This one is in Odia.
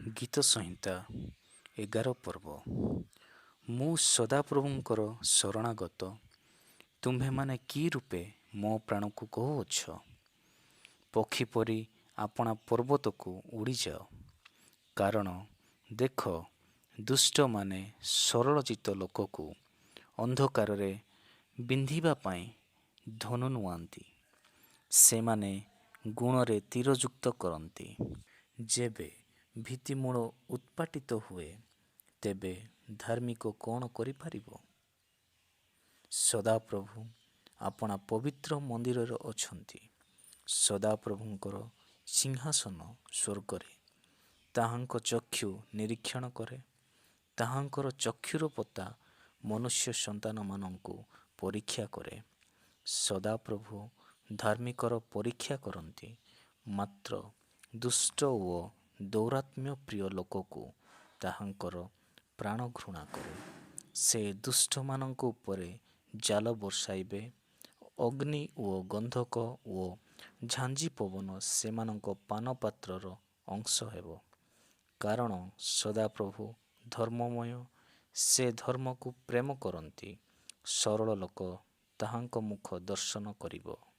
ଗୀତ ସଂହିତା 11 ପର୍ବ। ମୁଁ ସଦାପ୍ରଭୁଙ୍କର ଶରଣାଗତ, ତୁମ୍ଭେମାନେ କି ରୂପେ ମୋ ପ୍ରାଣକୁ କହୁଅଛ? ପକ୍ଷୀ ପରି ଆପଣା ପର୍ବତକୁ ଉଡ଼ିଯାଅ। କାରଣ ଦେଖ, ଦୁଷ୍ଟମାନେ ସରଳଚିତ୍ତ ଲୋକକୁ ଅନ୍ଧକାରରେ ବିନ୍ଧିବା ପାଇଁ ଧନୁ ନୁଆନ୍ତି। ସେମାନେ ଗୁଣରେ ତୀରଯୁକ୍ତ କରନ୍ତି। ଯେବେ ଭିତ୍ତିମୂଳ ଉତ୍ପାଟିତ ହୁଏ, ତେବେ ଧାର୍ମିକ କ'ଣ କରିପାରିବ? ସଦାପ୍ରଭୁ ଆପଣା ପବିତ୍ର ମନ୍ଦିରରେ ଅଛନ୍ତି। ସଦାପ୍ରଭୁଙ୍କର ସିଂହାସନ ସ୍ୱର୍ଗରେ। ତାହାଙ୍କ ଚକ୍ଷୁ ନିରୀକ୍ଷଣ କରେ। ତାହାଙ୍କର ଚକ୍ଷୁର ପତା ମନୁଷ୍ୟ ସନ୍ତାନମାନଙ୍କୁ ପରୀକ୍ଷା କରେ। ସଦାପ୍ରଭୁ ଧାର୍ମିକର ପରୀକ୍ଷା କରନ୍ତି, ମାତ୍ର ଦୁଷ୍ଟ ଓ ଦୌରାତ୍ମ୍ୟ ପ୍ରିୟ ଲୋକକୁ ତାହାଙ୍କର ପ୍ରାଣ ଘୃଣା କରେ। ସେ ଦୁଷ୍ଟମାନଙ୍କ ଉପରେ ଜାଲ ବର୍ଷାଇବେ। ଅଗ୍ନି ଓ ଗନ୍ଧକ ଓ ଝାଞ୍ଜି ପବନ ସେମାନଙ୍କ ପାନପାତ୍ରର ଅଂଶ ହେବ। କାରଣ ସଦାପ୍ରଭୁ ଧର୍ମମୟ, ସେ ଧର୍ମକୁ ପ୍ରେମ କରନ୍ତି। ସରଳ ଲୋକ ତାହାଙ୍କ ମୁଖ ଦର୍ଶନ କରିବ।